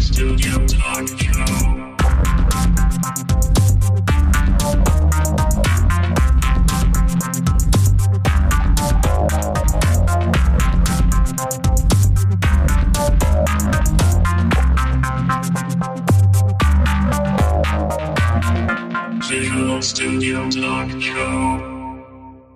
Studio Talk Show. Visual Studio Talk Show.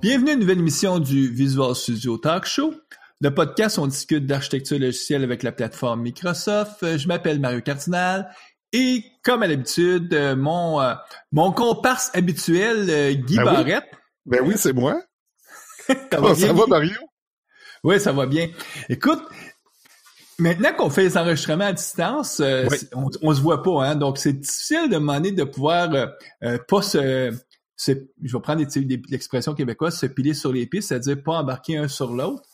Bienvenue à une nouvelle émission du Visual Studio Talk Show. Le podcast, on discute d'architecture logicielle avec la plateforme Microsoft. Je m'appelle Mario Cardinal et comme à l'habitude, mon comparse habituel, Guy Barrette. Ben oui, c'est moi. Comment ça va, Mario? Oui, ça va bien. Écoute, maintenant qu'on fait les enregistrements à distance, on se voit pas, hein, donc c'est difficile de demander de pouvoir pas je vais prendre l'expression québécoise, se piler sur les pistes, c'est-à-dire pas embarquer un sur l'autre.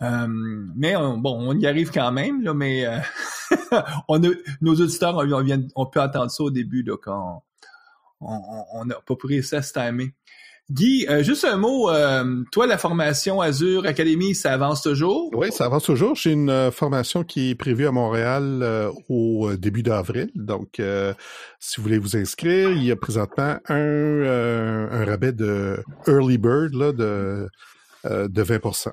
Mais on y arrive quand même, là, mais nos auditeurs, on peut entendre ça au début, là, quand on n'a pas pris ça à se timer. Guy, juste un mot, toi, la formation Azure Academy, ça avance toujours? Oui, ça avance toujours. J'ai une formation qui est prévue à Montréal au début d'avril. Donc, si vous voulez vous inscrire, il y a présentement un rabais de Early Bird là, de 20%.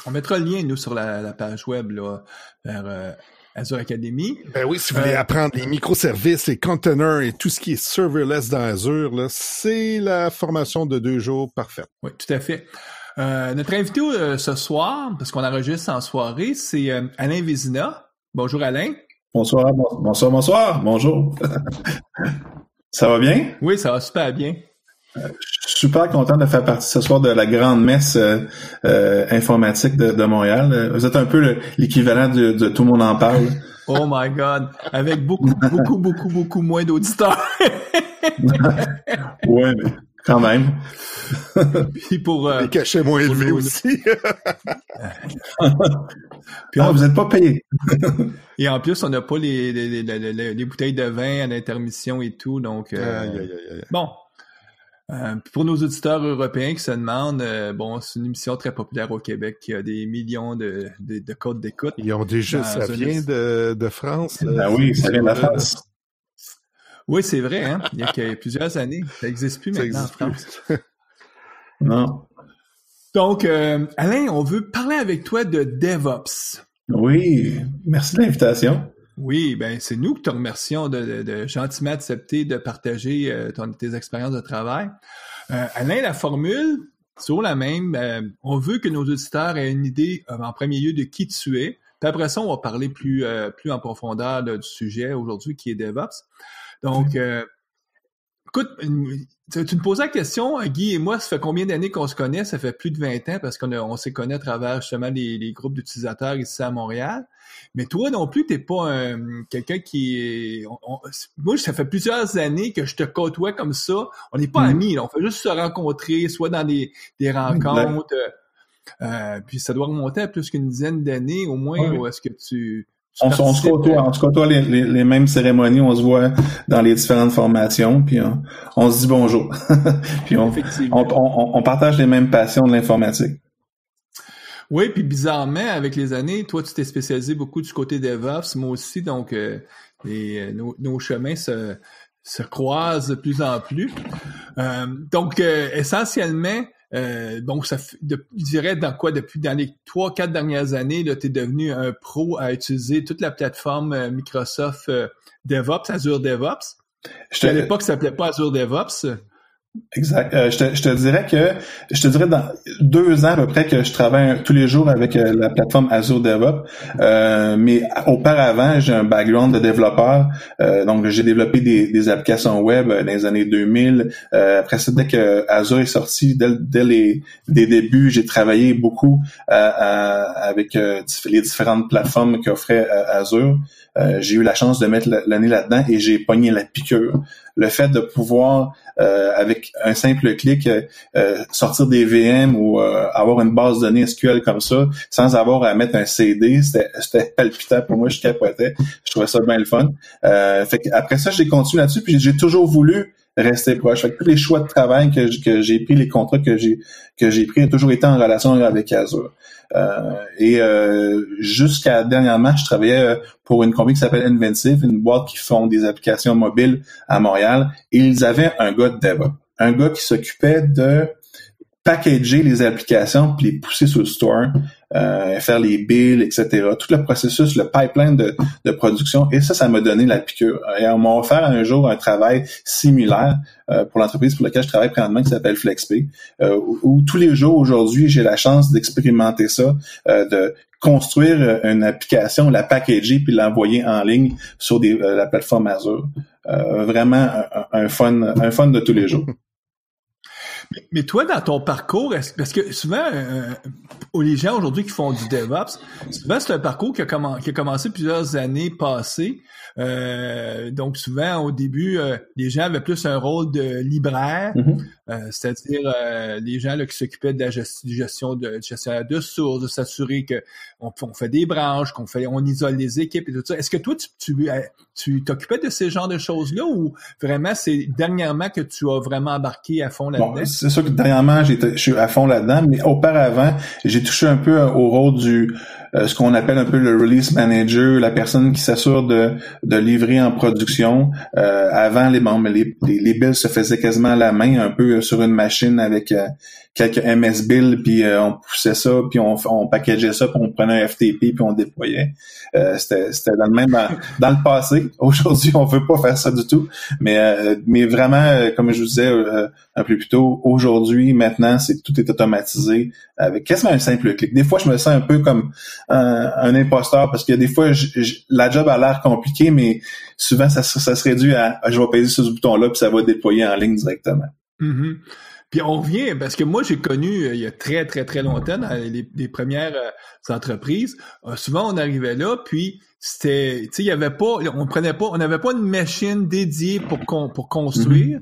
On mettra le lien, nous, sur la page web là, vers Azure Academy. Ben oui, si vous voulez apprendre les microservices, les containers et tout ce qui est serverless dans Azure, là, c'est la formation de 2 jours parfaite. Oui, tout à fait. Notre invité ce soir, parce qu'on enregistre en soirée, c'est Alain Vézina. Bonjour Alain. Bonsoir. Bonjour. Ça va bien? Oui, ça va super bien. Je suis super content de faire partie ce soir de la grande messe informatique de Montréal. Vous êtes un peu l'équivalent de Tout le monde en parle. Oh my God! Avec beaucoup moins d'auditeurs. Ouais, mais quand même. Puis pour les cachets moins élevés aussi. Puis vous n'êtes pas payé. Et en plus, on n'a pas les bouteilles de vin à l'intermission et tout, donc bon. Pour nos auditeurs européens qui se demandent, c'est une émission très populaire au Québec qui a des millions de codes d'écoute. Ils ont déjà, ça vient de France. Ah oui, ça vient de la France. Oui, c'est vrai, hein. Il y a plusieurs années. Ça n'existe plus maintenant en France. Non. Donc, Alain, on veut parler avec toi de DevOps. Oui, merci de l'invitation. Oui, ben c'est nous qui te remercions de gentiment accepter de partager tes expériences de travail. Alain, la formule, c'est toujours la même. On veut que nos auditeurs aient une idée, en premier lieu, de qui tu es. Puis après ça, on va parler plus en profondeur là, du sujet aujourd'hui qui est DevOps. Donc, écoute, tu me posais la question, Guy et moi, ça fait combien d'années qu'on se connaît? Ça fait plus de 20 ans parce qu'on s'est connus à travers justement les groupes d'utilisateurs ici à Montréal. Mais toi non plus, t'es pas quelqu'un qui est... moi, ça fait plusieurs années que je te côtoie comme ça. On n'est pas amis, là. On fait juste se rencontrer, soit dans des rencontres. Puis ça doit remonter à plus qu'une dizaine d'années au moins. Ou est-ce que on se côtoie les mêmes cérémonies, on se voit dans les différentes formations, puis on se dit bonjour. Puis on partage les mêmes passions de l'informatique. Oui, puis bizarrement, avec les années, toi, tu t'es spécialisé beaucoup du côté DevOps, moi aussi, donc nos chemins se croisent de plus en plus. Donc, essentiellement, je dirais dans les 3-4 dernières années, là, tu es devenu un pro à utiliser toute la plateforme Microsoft DevOps, Azure DevOps. À l'époque, ça s'appelait pas Azure DevOps. Exact. Je te dirais dans 2 ans à peu près que je travaille tous les jours avec la plateforme Azure DevOps. Mais auparavant, j'ai un background de développeur. Donc, j'ai développé des applications web dans les années 2000. Après ça, dès que Azure est sorti, dès les débuts, j'ai travaillé beaucoup avec les différentes plateformes qu'offrait Azure. J'ai eu la chance de mettre l'année là-dedans et j'ai pogné la piqûre. Le fait de pouvoir, avec un simple clic, sortir des VM ou avoir une base de données SQL comme ça, sans avoir à mettre un CD, c'était palpitant pour moi, je capotais. Je trouvais ça bien le fun. Fait que après ça, j'ai continué là-dessus, puis j'ai toujours voulu rester proche. Fait que tous les choix de travail que j'ai pris, les contrats que j'ai pris, ont toujours été en relation avec Azure. Jusqu'à dernièrement, je travaillais pour une compagnie qui s'appelle Inventive, une boîte qui font des applications mobiles à Montréal, et ils avaient un gars de DevOps, un gars qui s'occupait de packager les applications puis les pousser sur le store, faire les bills, etc. Tout le processus, le pipeline de production. Et ça m'a donné la piqûre. Et on m'a offert un jour un travail similaire pour l'entreprise pour laquelle je travaille présentement, qui s'appelle FlexPay, où tous les jours aujourd'hui, j'ai la chance d'expérimenter ça, de construire une application, la packager puis l'envoyer en ligne sur la plateforme Azure. Vraiment un fun de tous les jours. Mais toi, dans ton parcours, parce que souvent, les gens aujourd'hui qui font du DevOps, souvent c'est un parcours qui a commencé plusieurs années passées. Donc souvent, au début, les gens avaient plus un rôle de libraire, c'est-à-dire les gens là, qui s'occupaient de la gestion de sources, de s'assurer que on fait des branches, on isole les équipes et tout ça. Est-ce que toi, tu t'occupais de ces genres de choses-là ou vraiment c'est dernièrement que tu as vraiment embarqué à fond là-dedans? Bon, c'est sûr que dernièrement, je suis à fond là-dedans, mais auparavant, j'ai touché un peu au rôle du ce qu'on appelle un peu le release manager, la personne qui s'assure de livrer en production. Avant, les builds se faisaient quasiment à la main, un peu sur une machine avec quelques MS builds, puis on poussait ça, puis on packageait ça, puis on prenait un FTP, puis on déployait. C'était dans le même dans le passé. Aujourd'hui, on veut pas faire ça du tout, mais vraiment, comme je vous disais un peu plus tôt, aujourd'hui, maintenant, tout est automatisé avec quasiment un simple clic. Des fois, je me sens un peu comme un imposteur parce que des fois, la job a l'air compliquée, mais souvent, ça se réduit à je vais peser sur ce bouton-là, puis ça va déployer en ligne directement. Mm-hmm. Puis on revient, parce que moi, j'ai connu il y a très, très, très longtemps, dans les premières entreprises, souvent on arrivait là, puis c'était, tu sais, il y avait pas, on n'avait pas une machine dédiée pour construire.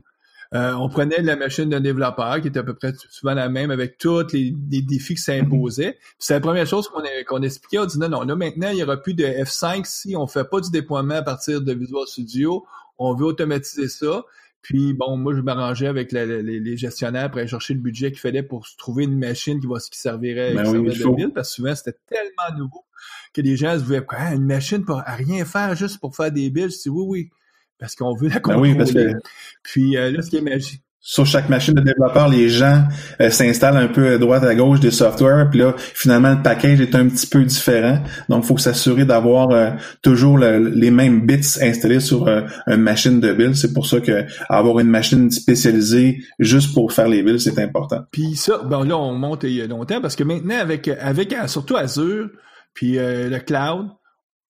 On prenait la machine d'un développeur qui était à peu près souvent la même avec tous les défis que ça imposait. C'est la première chose qu'on expliquait. On dit non, là maintenant, il n'y aura plus de F5 si on fait pas du déploiement à partir de Visual Studio. On veut automatiser ça. Puis bon, moi je m'arrangeais avec les gestionnaires pour aller chercher le budget qu'il fallait pour trouver une machine qui servirait de build, parce que souvent c'était tellement nouveau que les gens se disaient une machine pour à rien faire juste pour faire des builds. Je dis oui. Parce qu'on veut la contrôler. Oui, parce que puis là, ce qui est magique. Sur chaque machine de développeur, les gens s'installent un peu à droite à gauche des softwares, puis là, finalement, le package est un petit peu différent. Donc, il faut s'assurer d'avoir toujours les mêmes bits installés sur une machine de build. C'est pour ça que avoir une machine spécialisée juste pour faire les builds, c'est important. Puis ça, bon là, on monte il y a longtemps, parce que maintenant, avec surtout Azure, puis le cloud,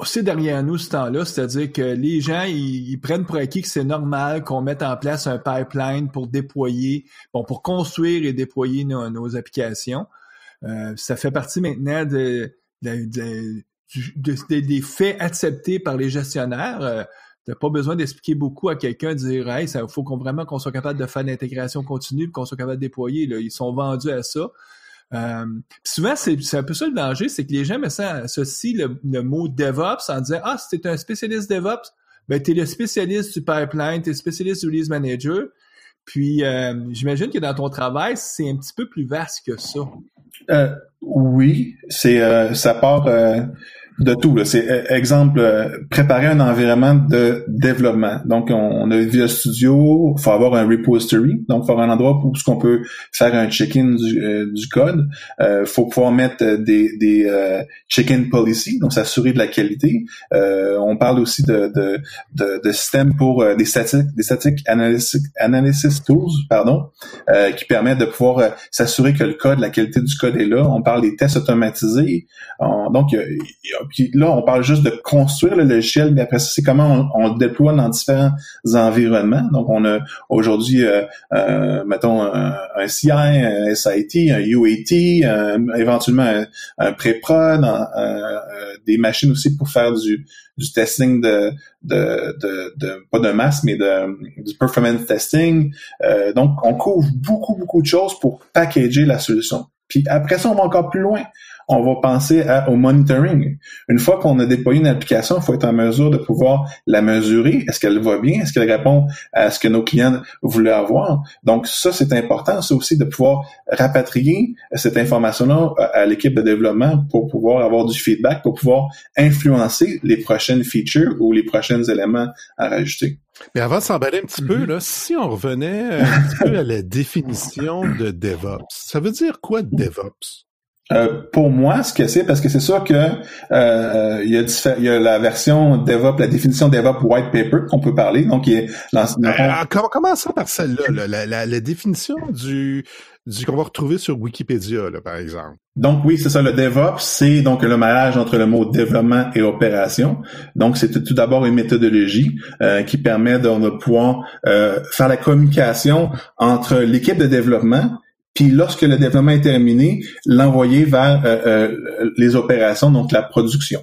c'est derrière nous ce temps-là, c'est-à-dire que les gens, ils prennent pour acquis que c'est normal qu'on mette en place un pipeline pour déployer, pour construire et déployer nos applications. Ça fait partie maintenant des faits acceptés par les gestionnaires. T'as pas besoin d'expliquer beaucoup à quelqu'un, de dire « Hey, il faut vraiment qu'on soit capable de faire l'intégration continue, qu'on soit capable de déployer. » Là, ils sont vendus à ça. Souvent, c'est un peu ça le danger, c'est que les gens associent le mot DevOps en disant « Ah, si t'es un spécialiste DevOps, ben t'es le spécialiste du pipeline, t'es le spécialiste du release manager. » Puis, j'imagine que dans ton travail, c'est un petit peu plus vaste que ça. Oui, ça part de tout. Là. C'est exemple, préparer un environnement de développement. Donc, on a Visual Studio, il faut avoir un repository, donc il faut avoir un endroit où on peut faire un check-in du code. Faut pouvoir mettre des check-in policy, donc s'assurer de la qualité. On parle aussi de systèmes pour des static analysis tools, qui permettent de pouvoir s'assurer que le code, la qualité du code est là. On parle des tests automatisés. Puis là, on parle juste de construire le logiciel, mais après ça, c'est comment on le déploie dans différents environnements. Donc, on a aujourd'hui, mettons, un CI, un SIT, un UAT, éventuellement un pré-prod, des machines aussi pour faire du testing pas de masse, mais du performance testing. Donc, on couvre beaucoup de choses pour packager la solution. Puis après ça, on va encore plus loin. on va penser au monitoring. Une fois qu'on a déployé une application, il faut être en mesure de pouvoir la mesurer. Est-ce qu'elle va bien? Est-ce qu'elle répond à ce que nos clients voulaient avoir? Donc ça, c'est important, ça aussi, de pouvoir rapatrier cette information-là à l'équipe de développement pour pouvoir avoir du feedback, pour pouvoir influencer les prochaines features ou les prochains éléments à rajouter. Mais avant de s'emballer un petit peu, là, si on revenait un petit peu à la définition de DevOps, ça veut dire quoi DevOps? Pour moi, ce que c'est, parce que c'est sûr que il y a la version DevOps, la définition DevOps white paper qu'on peut parler. Donc, commençons par celle-là, la définition du qu'on va retrouver sur Wikipédia, là, par exemple. Donc oui, c'est ça, le DevOps, c'est donc le mariage entre le mot développement et opération. Donc c'est tout d'abord une méthodologie qui permet de pouvoir faire la communication entre l'équipe de développement, puis lorsque le développement est terminé, l'envoyer vers les opérations, donc la production.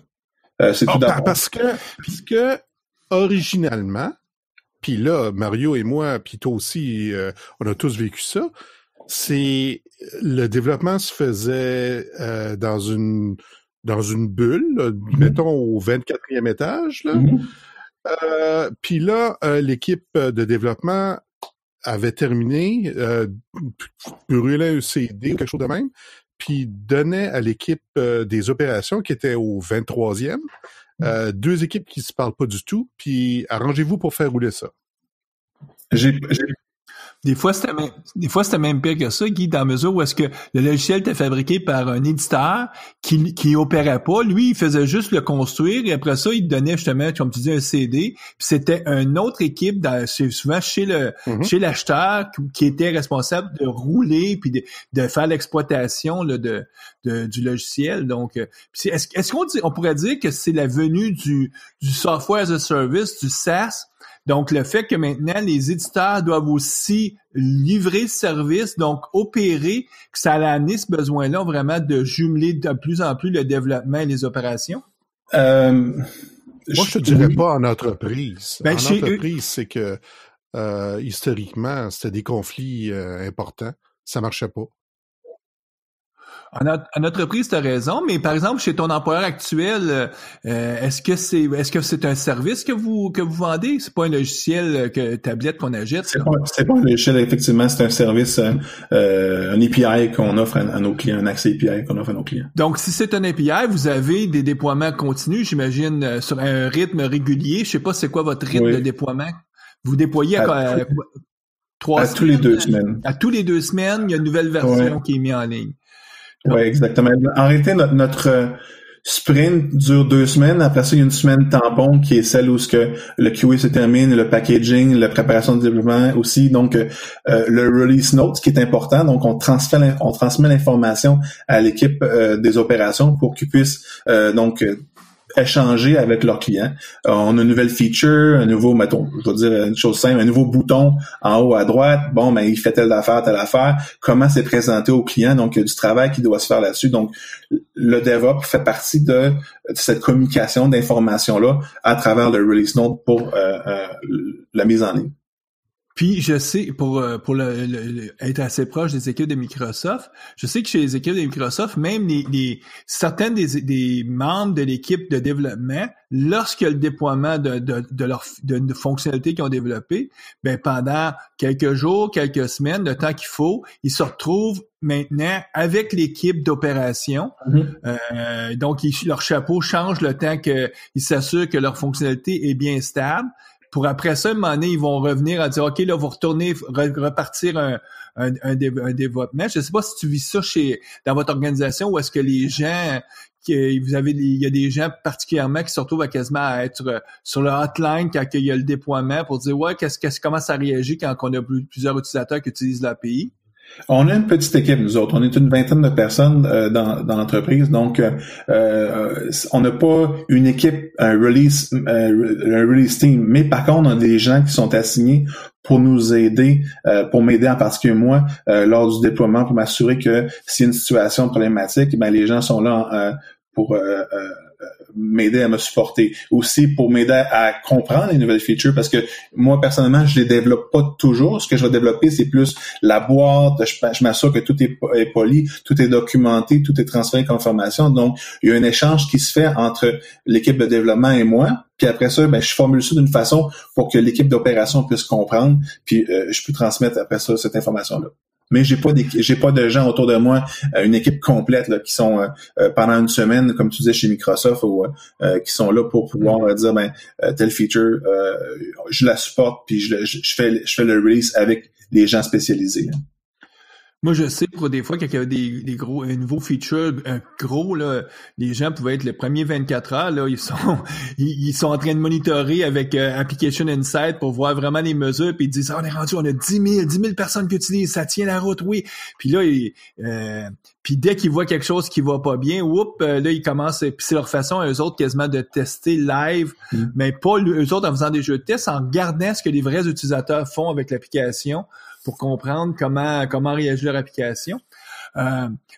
C'est tout d'abord. Parce que originalement, puis là, Mario et moi, puis toi aussi, on a tous vécu ça, c'est le développement se faisait dans une bulle, là, mettons au 24e étage. Là. Puis là, l'équipe de développement avait terminé, brûlait un CD ou quelque chose de même, puis donnait à l'équipe des opérations qui était au 23e, 2 équipes qui se parlent pas du tout, puis arrangez-vous pour faire rouler ça. Des fois, c'était même pire que ça, Guy, dans la mesure où est-ce que le logiciel était fabriqué par un éditeur qui opérait pas. Lui, il faisait juste le construire et après ça, il donnait justement, comme tu dis, un CD. Puis c'était une autre équipe, souvent chez l'acheteur, qui était responsable de rouler puis de faire l'exploitation là, du logiciel. Donc, est-ce qu'on pourrait dire que c'est la venue du software as a service, du SaaS? Donc, le fait que maintenant, les éditeurs doivent aussi livrer ce service, donc opérer, que ça a amené ce besoin-là vraiment de jumeler de plus en plus le développement et les opérations? Moi, je te dirais pas en entreprise. En entreprise, c'est que historiquement, c'était des conflits importants. Ça marchait pas. En entreprise, tu as raison, mais par exemple, chez ton employeur actuel, est-ce que c'est un service que vous vendez? C'est pas un logiciel tablette qu'on achète? C'est pas un logiciel, effectivement, c'est un service, un API qu'on offre à nos clients, un accès API qu'on offre à nos clients. Donc, si c'est un API, vous avez des déploiements continus, j'imagine, sur un rythme régulier. Je sais pas c'est quoi votre rythme de déploiement. Vous déployez à 3 semaines? Tous les 2 semaines. À tous les 2 semaines, il y a une nouvelle version qui est mise en ligne. Oui, exactement. En réalité, notre sprint dure 2 semaines. Après ça, il y a une semaine tampon qui est celle où le QA se termine, le packaging, la préparation de développement aussi. Donc, le release note, ce qui est important. Donc, on transmet l'information à l'équipe des opérations pour qu'ils puissent échanger avec leurs clients. On a une nouvelle feature, un nouveau, mettons, je vais dire une chose simple, un nouveau bouton en haut à droite. Bon, il fait telle affaire. Comment c'est présenté aux clients? Donc, il y a du travail qui doit se faire là-dessus. Donc, le DevOps fait partie de cette communication d'informations-là à travers le release note pour la mise en ligne. Puis je sais, pour être assez proche des équipes de Microsoft, je sais que chez les équipes de Microsoft, même certaines des membres de l'équipe de développement, lorsqu'il y a le déploiement de fonctionnalités qu'ils ont développées, pendant quelques jours, quelques semaines, le temps qu'il faut, ils se retrouvent maintenant avec l'équipe d'opération. Donc, leur chapeau change le temps qu'ils s'assurent que leur fonctionnalité est bien stable. Pour après ça, à un moment donné, ils vont revenir à dire, OK, là, vous retournez, repartir un développement. Je ne sais pas si tu vis ça dans votre organisation ou est-ce que les gens, il y a des gens particulièrement qui se retrouvent quasiment à être sur le hotline quand il y a le déploiement pour dire, ouais, comment ça réagit quand on a plusieurs utilisateurs qui utilisent l'API? On a une petite équipe, nous autres. On est une vingtaine de personnes dans l'entreprise. Donc, on n'a pas une équipe, un release team. Mais par contre, on a des gens qui sont assignés pour nous aider, pour m'aider en particulier moi, lors du déploiement, pour m'assurer que s'il y a une situation problématique, les gens sont là pour m'aider à me supporter. Aussi pour m'aider à comprendre les nouvelles features, parce que moi, personnellement, je les développe pas toujours. Ce que je vais développer, c'est plus la boîte. Je m'assure que tout est poli, tout est documenté, tout est transféré comme information. Donc, il y a un échange qui se fait entre l'équipe de développement et moi. Puis après ça, je formule ça d'une façon pour que l'équipe d'opération puisse comprendre, puis je peux transmettre après ça cette information-là. Mais j'ai pas de gens autour de moi, une équipe complète là, qui sont pendant une semaine, comme tu disais chez Microsoft, ou qui sont là pour pouvoir dire telle feature, je la supporte, puis je fais le release avec les gens spécialisés. Moi, je sais pour des fois qu'il y avait des gros, un nouveau feature, gros, là, les gens pouvaient être les premiers 24 heures, là, ils sont en train de monitorer avec Application Insight pour voir vraiment les mesures, puis ils disent, on a 10 000 personnes qui utilisent, ça tient la route, oui. Puis là, puis dès qu'ils voient quelque chose qui va pas bien, là, ils commencent, puis c'est leur façon, eux autres, quasiment de tester live, mais pas eux autres en faisant des jeux de test, en regardant ce que les vrais utilisateurs font avec l'application, pour comprendre comment réagit leur application.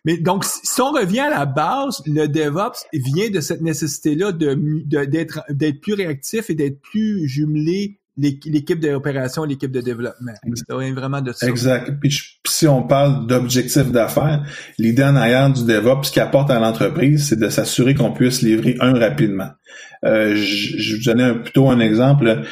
Mais donc, si on revient à la base, le DevOps vient de cette nécessité-là d'être plus réactif et d'être plus jumelé l'équipe d'opération et l'équipe de développement. Ça vient vraiment de ça. Exact. Puis si on parle d'objectifs d'affaires, l'idée en arrière du DevOps, ce qu'il apporte à l'entreprise, c'est de s'assurer qu'on puisse livrer rapidement. Je vous donnais plutôt un exemple.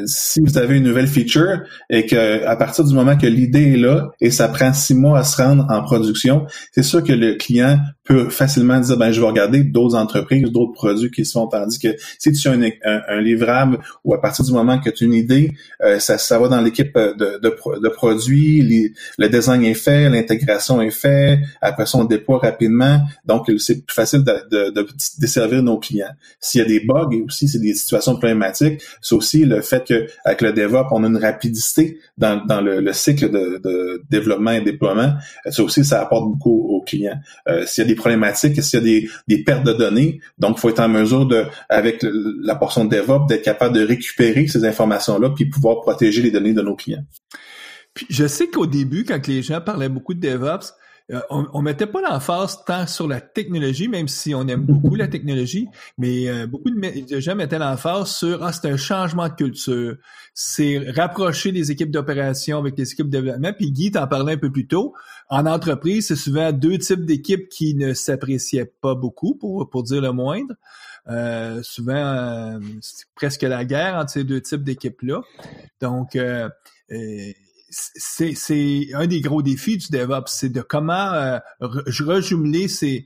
Si vous avez une nouvelle feature et que à partir du moment que l'idée est là et ça prend 6 mois à se rendre en production, c'est sûr que le client peut facilement dire je vais regarder d'autres entreprises, d'autres produits qui se font, tandis que si tu as un livrable ou à partir du moment que tu as une idée, ça va dans l'équipe de produits, le design est fait, l'intégration est fait, après ça on déploie rapidement, donc c'est plus facile de desservir nos clients. S'il y a des bugs et aussi c'est des situations problématiques, c'est aussi le fait que avec le DevOps, on a une rapidité dans le cycle de développement et déploiement. Ça aussi, ça apporte beaucoup aux clients. S'il y a des problématiques, s'il y a des pertes de données, donc il faut être en mesure avec la portion de DevOps, d'être capable de récupérer ces informations-là puis pouvoir protéger les données de nos clients. Puis je sais qu'au début, quand les gens parlaient beaucoup de DevOps, on mettait pas l'emphase tant sur la technologie, même si on aime beaucoup la technologie, mais beaucoup de gens mettaient l'emphase sur c'est un changement de culture, c'est rapprocher les équipes d'opération avec les équipes de développement. Puis Guy t'en parlait un peu plus tôt. En entreprise, c'est souvent 2 types d'équipes qui ne s'appréciaient pas beaucoup, pour dire le moindre. Souvent, c'est presque la guerre entre ces 2 types d'équipes-là. Donc, c'est un des gros défis du DevOps, c'est de comment rejumeler ces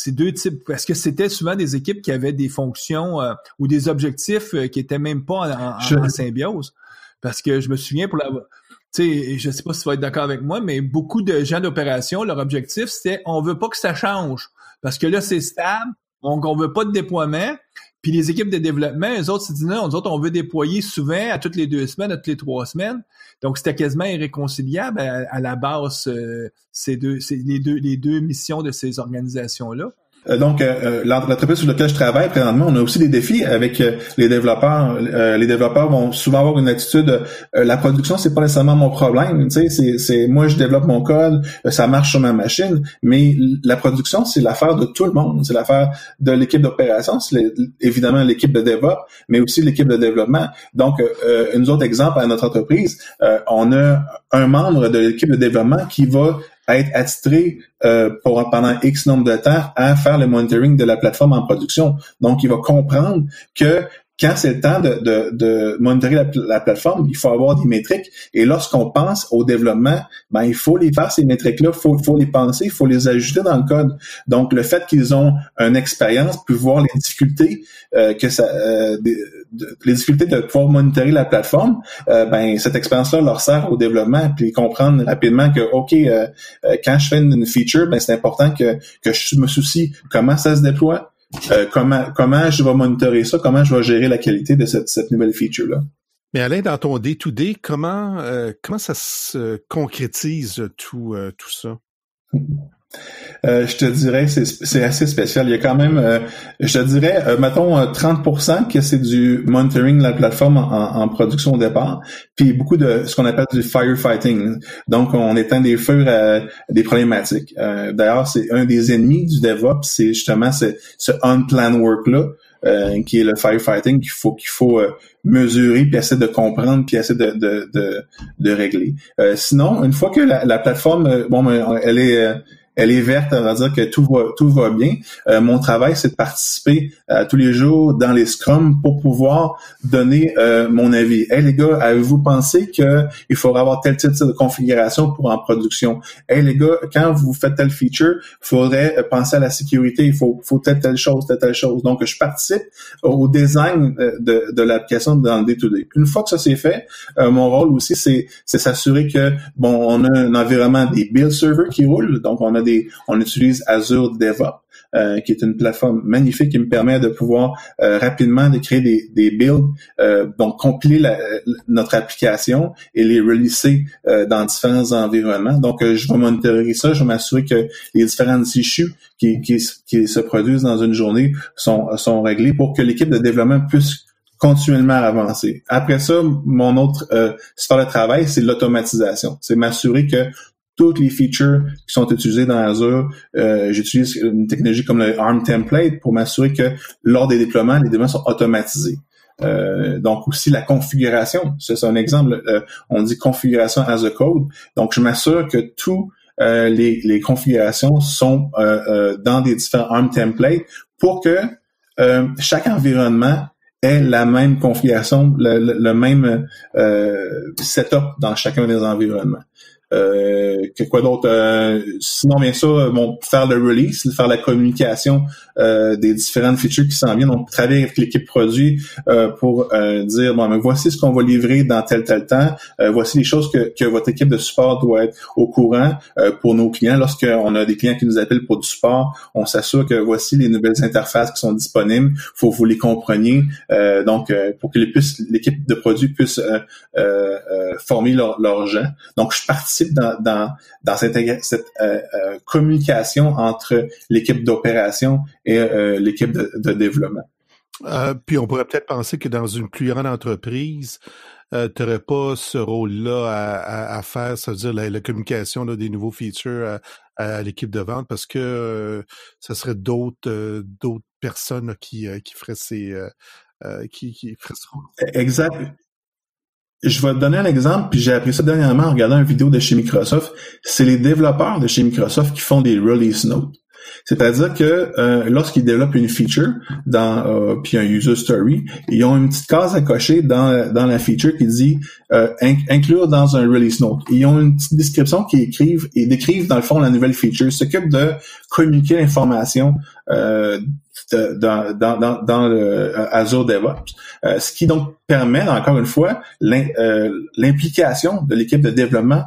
2 types, parce que c'était souvent des équipes qui avaient des fonctions ou des objectifs qui étaient même pas en symbiose. Parce que je me souviens tu sais, je sais pas si tu vas être d'accord avec moi, mais beaucoup de gens d'opération, leur objectif, c'était on veut pas que ça change. Parce que là, c'est stable, donc on veut pas de déploiement. Puis les équipes de développement, eux autres, c'est dit non, nous autres, on veut déployer souvent à toutes les 2 semaines, à toutes les 3 semaines. Donc, c'était quasiment irréconciliable à la base, les deux missions de ces organisations-là. Donc, l'entreprise sur laquelle je travaille présentement, on a aussi des défis avec les développeurs. Les développeurs vont souvent avoir une attitude la production, c'est pas nécessairement mon problème. Tu sais, c'est moi je développe mon code, ça marche sur ma machine, mais la production, c'est l'affaire de tout le monde. C'est l'affaire de l'équipe d'opération, c'est évidemment l'équipe de DevOps, mais aussi l'équipe de développement. Donc, un autre exemple à notre entreprise, on a un membre de l'équipe de développement qui va être attitré pendant X nombre de temps à faire le monitoring de la plateforme en production. Donc, il va comprendre que quand c'est le temps de monitorer la plateforme, il faut avoir des métriques. Et lorsqu'on pense au développement, il faut les faire, ces métriques-là, faut les penser, il faut les ajouter dans le code. Donc, le fait qu'ils ont une expérience, puis voir les difficultés les difficultés de pouvoir monitorer la plateforme, cette expérience-là leur sert au développement, puis comprendre rapidement que, quand je fais une feature, c'est important que je me soucie comment ça se déploie, comment je vais monitorer ça, comment je vais gérer la qualité de cette nouvelle feature-là. Mais Alain, dans ton day-to-day, comment ça se concrétise tout ça? Je te dirais c'est assez spécial. Il y a quand même, je te dirais, mettons 30% que c'est du monitoring de la plateforme en production au départ, puis beaucoup de ce qu'on appelle du firefighting. Donc, on éteint des feux à des problématiques. D'ailleurs, c'est un des ennemis du DevOps, c'est justement ce unplanned work-là, qui est le firefighting qu'il faut mesurer, puis essayer de comprendre, puis essayer de régler. Sinon, une fois que la plateforme, elle est verte, on va dire que tout va bien. Mon travail, c'est de participer tous les jours dans les scrums pour pouvoir donner mon avis. Hey les gars, avez-vous pensé que il faudrait avoir tel type de configuration pour en production? Hey les gars, quand vous faites telle feature, il faudrait penser à la sécurité, il faut telle chose. Donc, je participe au design de l'application dans le day-to-day. Une fois que ça c'est fait, mon rôle aussi, c'est s'assurer que, on a un environnement des build servers qui roulent. Donc, on utilise Azure DevOps, qui est une plateforme magnifique qui me permet de pouvoir rapidement de créer des builds, donc compiler notre application et les releaser dans différents environnements. Donc, je vais monitorer ça, je vais m'assurer que les différentes issues qui se produisent dans une journée sont réglées pour que l'équipe de développement puisse continuellement avancer. Après ça, mon autre sphère de travail, c'est l'automatisation. C'est m'assurer que toutes les features qui sont utilisées dans Azure, j'utilise une technologie comme le ARM template pour m'assurer que lors des déploiements, les déploiements sont automatisés. Donc aussi la configuration, c'est un exemple, on dit configuration as a code. Donc je m'assure que tous les configurations sont dans des différents ARM templates pour que chaque environnement ait la même configuration, le même setup dans chacun des environnements. Quoi d'autre? Sinon, bien sûr, faire le release, faire la communication des différentes features qui s'en viennent. On travaille avec l'équipe produit pour dire mais voici ce qu'on va livrer dans tel temps. Voici les choses que votre équipe de support doit être au courant pour nos clients. Lorsqu'on a des clients qui nous appellent pour du support, on s'assure que voici les nouvelles interfaces qui sont disponibles. Faut que vous les compreniez. Donc, pour que l'équipe de produit puisse former leurs gens. Donc, je participe dans cette communication entre l'équipe d'opération et l'équipe de développement. Puis on pourrait peut-être penser que dans une plus grande entreprise, tu n'aurais pas ce rôle-là à faire, c'est-à-dire la communication là, des nouveaux features à l'équipe de vente, parce que ça serait d'autres personnes là, qui feraient qui feraient ce rôle. Exact. Je vais te donner un exemple, puis j'ai appris ça dernièrement en regardant une vidéo de chez Microsoft. C'est les développeurs de chez Microsoft qui font des release notes. C'est-à-dire que lorsqu'ils développent une feature puis un user story, ils ont une petite case à cocher dans la feature qui dit inclure dans un release note. Ils ont une petite description qui décrivent dans le fond la nouvelle feature, s'occupent de communiquer l'information dans le Azure DevOps, ce qui donc permet encore une fois l'implication de l'équipe de développement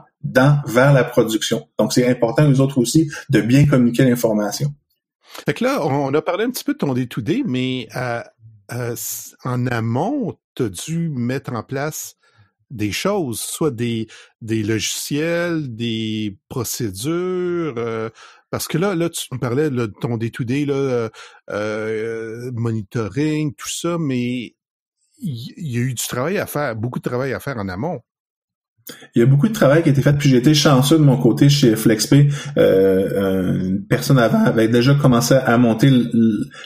vers la production. Donc, c'est important, eux autres aussi, de bien communiquer l'information. Fait que là, on a parlé un petit peu de ton day-to-day, mais en amont, tu as dû mettre en place des choses, soit des logiciels, des procédures, parce que là, tu me parlais de ton day-to-day, là, monitoring, tout ça, mais il y a eu du travail à faire, beaucoup de travail à faire en amont. Il y a beaucoup de travail qui a été fait, puis j'ai été chanceux de mon côté chez FlexPay. Une personne avant avait déjà commencé à monter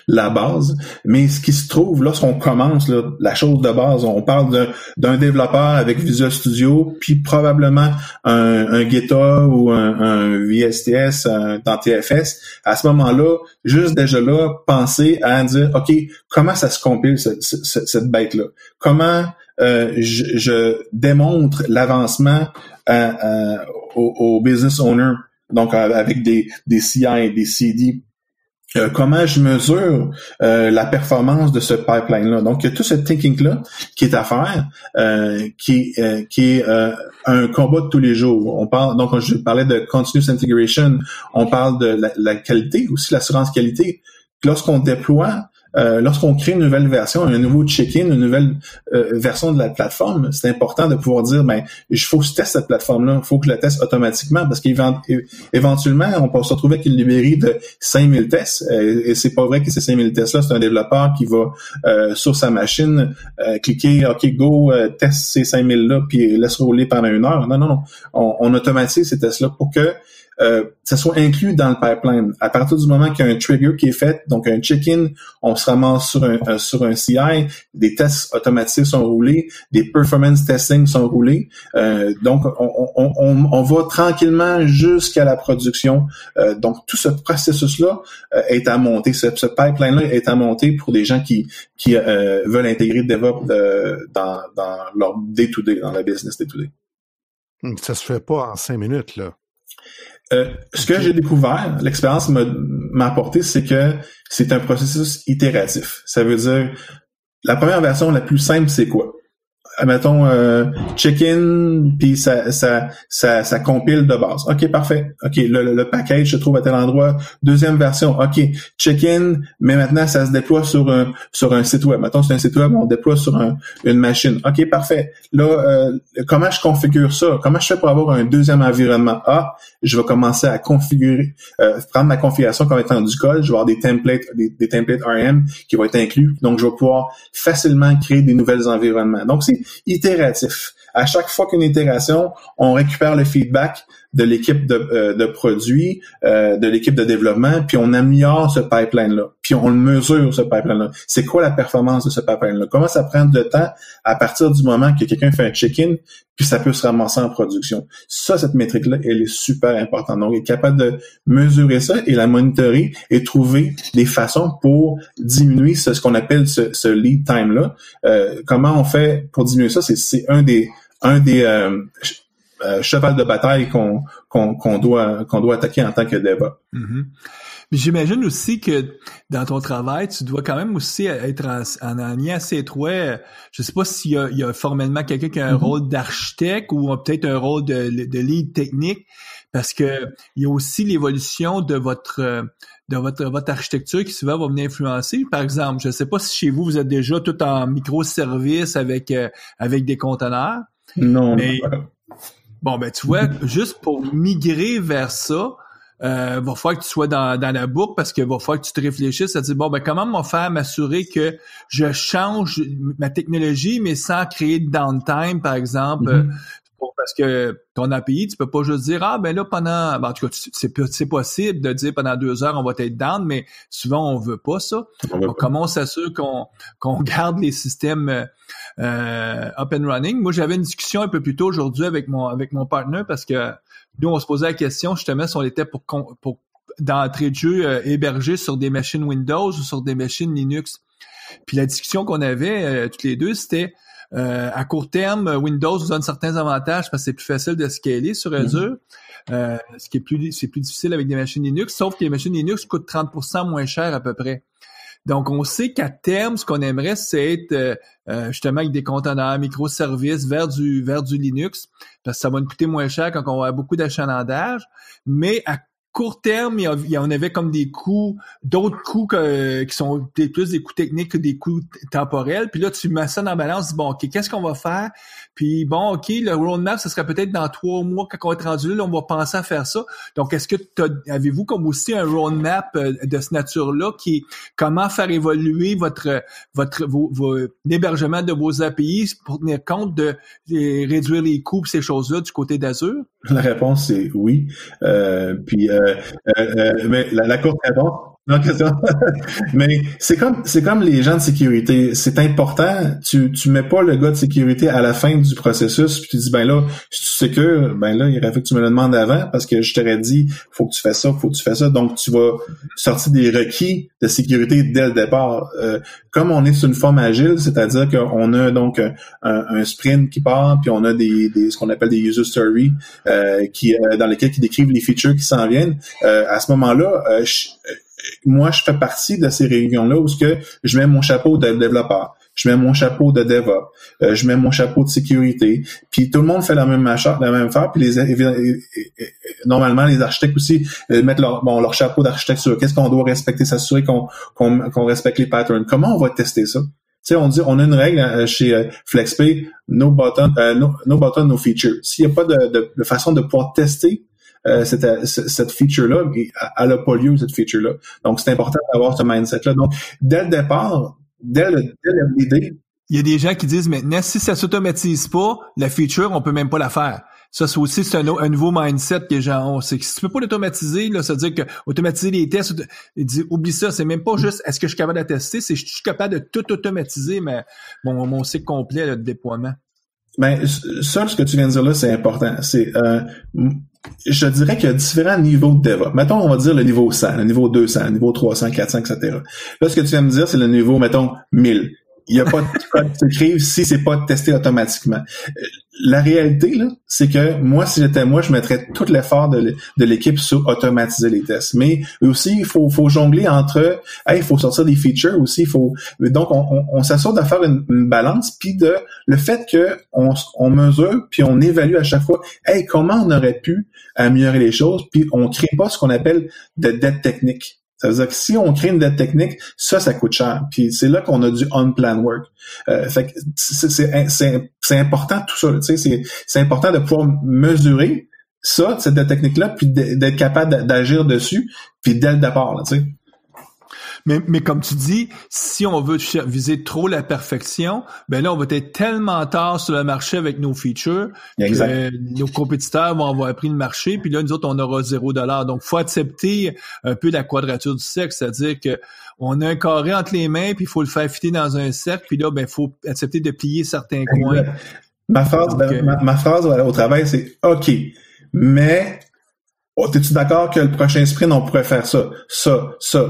la base, mais ce qui se trouve lorsqu'on commence la chose de base, on parle d'un développeur avec Visual Studio, puis probablement un GitHub ou un VSTS, dans TFS. À ce moment-là, juste déjà là, penser à dire, OK, comment ça se compile cette bête-là? Comment je démontre l'avancement au business owner, donc avec des CI, des CD. Comment je mesure la performance de ce pipeline-là. Donc, il y a tout ce thinking-là qui est à faire, qui est un combat de tous les jours. On parle, donc je parlais de continuous integration, on parle de la qualité, aussi l'assurance qualité. Lorsqu'on déploie lorsqu'on crée une nouvelle version, un nouveau check-in, une nouvelle version de la plateforme, c'est important de pouvoir dire, il faut que je teste cette plateforme-là, il faut que je la teste automatiquement, parce qu'éventuellement, on peut se retrouver avec une librairie de 5000 tests, et c'est pas vrai que ces 5000 tests-là, c'est un développeur qui va sur sa machine cliquer, OK, go, teste ces 5000-là, puis laisse rouler pendant 1 heure. Non. On automatise ces tests-là pour que ça soit inclus dans le pipeline. À partir du moment qu'il y a un trigger qui est fait, donc un check-in, on se ramasse sur un CI, des tests automatisés sont roulés, des performance testing sont roulés. Donc, on va tranquillement jusqu'à la production. Donc, tout ce processus-là est à monter. Ce pipeline-là est à monter pour des gens qui veulent intégrer DevOps dans leur day-to-day, dans la business day-to-day. Ça se fait pas en 5 minutes, là. Ce que j'ai découvert, l'expérience m'a apporté, c'est que c'est un processus itératif. Ça veut dire, la première version la plus simple, c'est quoi? Mettons check-in, puis ça compile de base. OK, parfait. OK, le package se trouve à tel endroit. Deuxième version, OK, check-in, mais maintenant ça se déploie sur un site web. Mettons c'est un site web, on déploie sur une machine. OK, parfait. Là, comment je configure ça? Comment je fais pour avoir un deuxième environnement? Je vais commencer à configurer, prendre ma configuration comme étant du code. Je vais avoir des templates RM qui vont être inclus. Donc, je vais pouvoir facilement créer des nouveaux environnements. Donc, c'est itératif. À chaque fois qu'une itération, on récupère le feedback de l'équipe de produits, de l'équipe de développement, puis on améliore ce pipeline-là, puis on le mesure, ce pipeline-là. C'est quoi la performance de ce pipeline-là? Comment ça prend de temps à partir du moment que quelqu'un fait un check-in, puis ça peut se ramasser en production. Ça, cette métrique-là, elle est super importante. Donc, être capable de mesurer ça et la monitorer et trouver des façons pour diminuer ce qu'on appelle ce lead time-là. Comment on fait pour diminuer ça? C'est un des cheval de bataille qu'on doit attaquer en tant que DevOps. Mm-hmm. Mais j'imagine aussi que dans ton travail, tu dois quand même aussi être en lien assez étroit. Je sais pas s'il y a formellement quelqu'un qui a un rôle d'architecte ou peut-être un rôle de lead technique, parce que il y a aussi l'évolution de votre architecture qui souvent va venir influencer. Par exemple, je sais pas si chez vous êtes déjà tout en microservices avec des conteneurs. Non. Mais bon, tu vois, juste pour migrer vers ça, va falloir que tu sois dans la boucle, parce que va falloir que tu te réfléchisses à dire, comment m'en faire m'assurer que je change ma technologie, mais sans créer de downtime, par exemple, parce que ton API, tu peux pas juste dire, là, pendant, en tout cas, c'est possible de dire pendant 2 heures, on va être down, mais souvent, on veut pas ça. Donc, comment on s'assure qu'on garde les systèmes up and running? Moi, j'avais une discussion un peu plus tôt aujourd'hui avec mon partner, parce que nous, on se posait la question, justement, si on était pour d'entrée de jeu hébergé sur des machines Windows ou sur des machines Linux. Puis la discussion qu'on avait toutes les deux, c'était à court terme, Windows vous donne certains avantages parce que c'est plus facile de scaler sur Azure. C'est plus difficile avec des machines Linux, sauf que les machines Linux coûtent 30% moins cher à peu près. Donc, on sait qu'à terme, ce qu'on aimerait, c'est être justement avec des conteneurs, microservices vers du Linux, parce que ça va nous coûter moins cher quand on va avoir beaucoup d'achalandage. Mais à court terme, on avait comme d'autres coûts qui sont plus des coûts techniques que des coûts temporels. Puis là, tu mets ça dans la balance, tu dis, OK, qu'est-ce qu'on va faire? Puis bon, OK, le roadmap, ça serait peut-être dans 3 mois, quand on va être rendu là, on va penser à faire ça. Donc, est-ce que avez-vous comme aussi un roadmap de cette nature-là qui est comment faire évoluer l'hébergement de vos API pour tenir compte de réduire les coûts, ces choses-là du côté d'Azure? La réponse, c'est oui. Mais la courte réponse, non, question. Mais c'est comme les gens de sécurité. C'est important. Tu mets pas le gars de sécurité à la fin du processus, puis tu dis, là, si tu sécures, là, il aurait fallu que tu me le demandes avant, parce que je t'aurais dit, faut que tu fasses ça. Donc, tu vas sortir des requis de sécurité dès le départ. Comme on est sur une forme agile, c'est-à-dire qu'on a donc un sprint qui part, puis on a ce qu'on appelle des user stories, dans lesquels qui décrivent les features qui s'en viennent. À ce moment-là, moi, je fais partie de ces réunions-là où je mets mon chapeau de développeur. je mets mon chapeau de DevOps, je mets mon chapeau de sécurité, puis tout le monde fait la même affaire, puis normalement les architectes aussi mettent leur chapeau d'architecture. Qu'est-ce qu'on doit respecter, s'assurer qu'on respecte les patterns. Comment on va tester ça? Tu sais, on a une règle chez FlexPay, no button, no feature. S'il n'y a pas de façon de pouvoir tester cette feature-là, elle n'a pas lieu, cette feature-là. Donc, c'est important d'avoir ce mindset-là. Donc, dès le départ, dès l'idée... Il y a des gens qui disent maintenant, si ça s'automatise pas, la feature, on peut même pas la faire. Ça, c'est aussi un nouveau mindset que les gens ont. C'est que si tu peux pas l'automatiser, là, ça veut dire que automatiser les tests, il dit, oublie ça, c'est même pas juste est-ce que je suis capable de tester, c'est je suis capable de tout automatiser, mais mon cycle complet là, de déploiement. Ben, ça, ce que tu viens de dire là, c'est important. C'est je dirais qu'il y a différents niveaux de DevOps. Mettons, on va dire le niveau 100, le niveau 200, le niveau 300, 400, etc. Là, ce que tu viens de dire, c'est le niveau, mettons, 1000. Il n'y a pas de code qui s'écrive si c'est pas testé automatiquement. La réalité, là, c'est que moi, si j'étais moi, je mettrais tout l'effort de l'équipe sur automatiser les tests. Mais aussi, il faut jongler entre, il faut sortir des features aussi, donc on s'assure de faire une balance, puis de le fait que on mesure, puis on évalue à chaque fois, comment on aurait pu améliorer les choses, puis on crée pas ce qu'on appelle de dette technique. Ça veut dire que si on crée une dette technique, ça coûte cher. Puis c'est là qu'on a du on-plan work. Fait que c'est important tout ça. Tu sais, c'est important de pouvoir mesurer ça, cette dette technique-là, puis d'être capable d'agir dessus, puis dès le départ, là, tu sais. Mais comme tu dis, si on veut viser trop la perfection, ben là, on va être tellement tard sur le marché avec nos features que nos compétiteurs vont avoir pris le marché, puis là, nous autres, on aura $0. Donc, faut accepter un peu la quadrature du cercle, c'est-à-dire que on a un carré entre les mains, puis il faut le faire fitter dans un cercle, puis là, ben, faut accepter de plier certains coins. Ma phrase au travail, c'est OK, mais t'es-tu d'accord que le prochain sprint, on pourrait faire ça?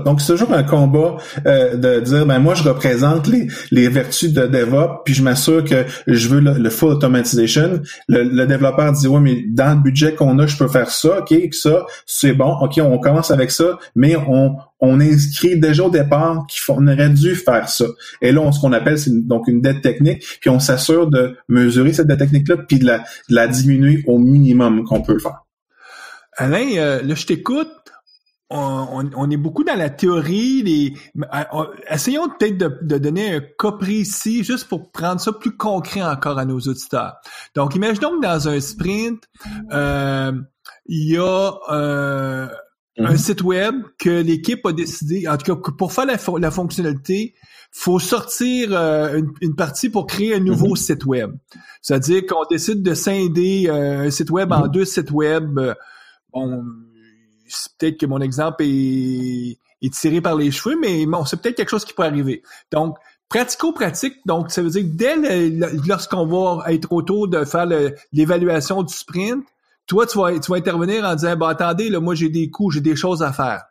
Donc, c'est toujours un combat de dire, moi, je représente les vertus de DevOps, puis je m'assure que je veux le full automatization. Le développeur dit, mais dans le budget qu'on a, je peux faire ça, OK, ça, c'est bon, OK, on commence avec ça, mais on inscrit déjà au départ qu'on aurait dû faire ça. Et là, ce qu'on appelle, c'est donc une dette technique, puis on s'assure de mesurer cette dette technique-là, puis de la diminuer au minimum qu'on peut le faire. Alain, là, je t'écoute. On est beaucoup dans la théorie. Essayons peut-être de donner un cas précis juste pour prendre ça plus concret encore à nos auditeurs. Donc, imaginons que dans un sprint, il y a un site web que l'équipe a décidé, en tout cas, pour faire la fonctionnalité, faut sortir une partie pour créer un nouveau site web. C'est-à-dire qu'on décide de scinder un site web en 2 sites web. Bon, peut-être que mon exemple est tiré par les cheveux, mais bon, c'est peut-être quelque chose qui peut arriver. Donc, pratico-pratique, donc ça veut dire que lorsqu'on va être autour de faire l'évaluation du sprint, toi, tu vas intervenir en disant, attendez, là, moi, j'ai des coûts, j'ai des choses à faire.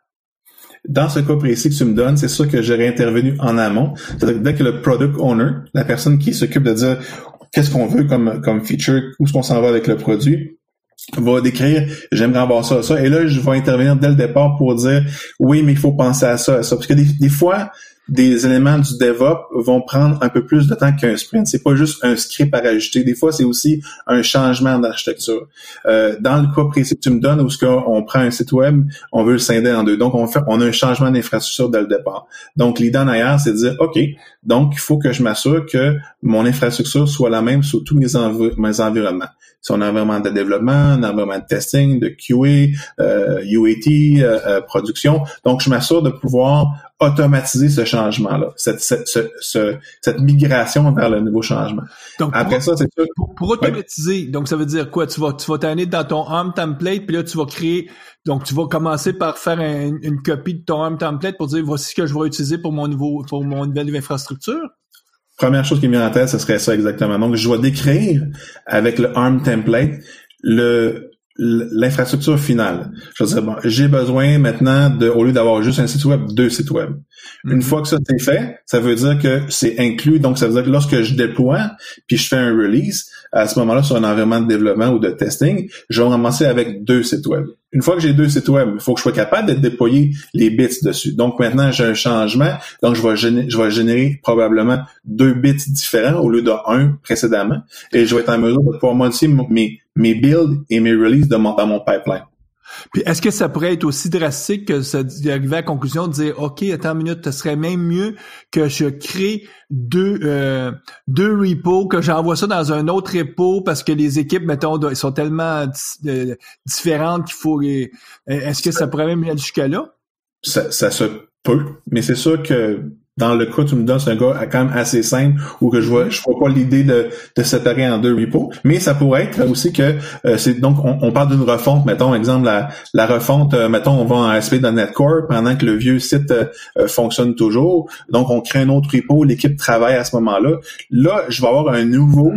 Dans ce cas précis que tu me donnes, c'est sûr que j'aurais intervenu en amont. C'est-à-dire que dès que le product owner, la personne qui s'occupe de dire qu'est-ce qu'on veut comme feature, où est-ce qu'on s'en va avec le produit, va décrire, j'aimerais avoir ça, et là, je vais intervenir dès le départ pour dire, oui, mais il faut penser à ça. Parce que des fois, des éléments du DevOps vont prendre un peu plus de temps qu'un sprint. C'est pas juste un script à rajouter. Des fois, c'est aussi un changement d'architecture. Dans le cas précis que tu me donnes, où on prend un site web, on veut le scinder en 2. Donc, on a un changement d'infrastructure dès le départ. Donc, l'idée en arrière, c'est de dire, OK, donc, il faut que je m'assure que mon infrastructure soit la même sur tous mes environnements. Sur un environnement de développement, un environnement de testing, de QA, UAT, production. Donc, je m'assure de pouvoir automatiser ce changement-là, cette migration vers le nouveau changement. Donc, après ça, c'est sûr. Pour automatiser, donc ça veut dire quoi? Tu vas t'amener dans ton ARM template, puis là, tu vas créer, donc tu vas commencer par faire une copie de ton ARM template pour dire voici ce que je vais utiliser pour mon nouvelle infrastructure. Première chose qui me vient en tête, ce serait ça exactement. Donc, je vais décrire avec le ARM template l'infrastructure finale. Je veux dire, j'ai besoin maintenant au lieu d'avoir juste un site web, 2 sites web. Une fois que ça c'est fait, ça veut dire que c'est inclus. Donc, ça veut dire que lorsque je déploie, puis je fais un release, à ce moment-là sur un environnement de développement ou de testing, je vais commencer avec 2 sites web. Une fois que j'ai 2 sites web, il faut que je sois capable de déployer les bits dessus. Donc maintenant, j'ai un changement. Donc je vais générer probablement 2 bits différents au lieu de 1 précédemment. Et je vais être en mesure de pouvoir modifier mes builds et mes releases dans mon pipeline. Puis est-ce que ça pourrait être aussi drastique que ça d'arriver à la conclusion de dire OK, attends une minute, ce serait même mieux que je crée deux repos, que j'envoie ça dans un autre repo parce que les équipes, mettons, ils sont tellement différentes qu'il faut. Est-ce que ça pourrait même aller jusqu'à là? Ça se peut, mais c'est sûr que dans le cas, tu me donnes, c'est un gars quand même assez simple où que je vois pas l'idée de séparer en 2 repos, mais ça pourrait être aussi que c'est donc on parle d'une refonte, mettons exemple la refonte, mettons on va en ASP.NET Core pendant que le vieux site fonctionne toujours, donc on crée un autre repo, l'équipe travaille à ce moment-là. Là, je vais avoir un nouveau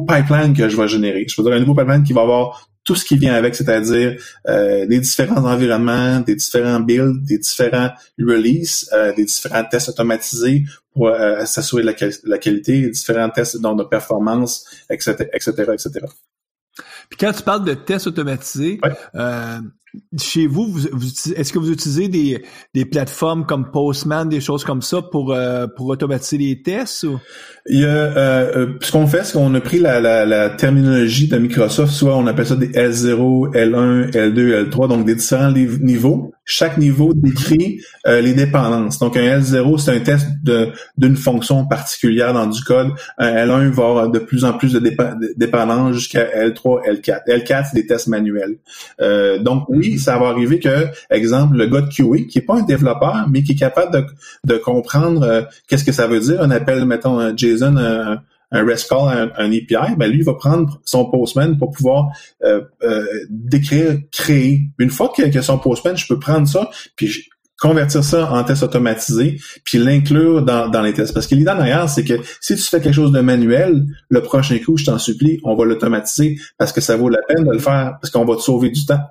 pipeline que je vais générer. Je veux dire un nouveau pipeline qui va avoir tout ce qui vient avec, c'est-à-dire des différents environnements, des différents builds, des différents releases, des différents tests automatisés pour s'assurer de la qualité, différents tests de performance, etc., etc., etc. Puis quand tu parles de tests automatisés, chez vous, est-ce que vous utilisez des plateformes comme Postman, des choses comme ça pour automatiser les tests? Ou? Il y a ce qu'on fait, c'est qu'on a pris la terminologie de Microsoft, soit on appelle ça des L0, L1, L2, L3, donc des différents niveaux. Chaque niveau décrit les dépendances. Donc un L0, c'est un test d'une fonction particulière dans du code. Un L1 va avoir de plus en plus de dépendances jusqu'à L3, L4. L4, c'est des tests manuels. Donc oui, ça va arriver que, exemple, le gars de QA, qui est pas un développeur, mais qui est capable de comprendre qu'est-ce que ça veut dire, un appel, mettons, un JSON, un REST call, un API, ben lui, il va prendre son Postman pour pouvoir décrire, créer. Une fois qu'il y a son Postman, je peux prendre ça, puis convertir ça en test automatisé, puis l'inclure dans les tests. Parce que l'idée derrière, c'est que si tu fais quelque chose de manuel, le prochain coup, je t'en supplie, on va l'automatiser parce que ça vaut la peine de le faire, parce qu'on va te sauver du temps.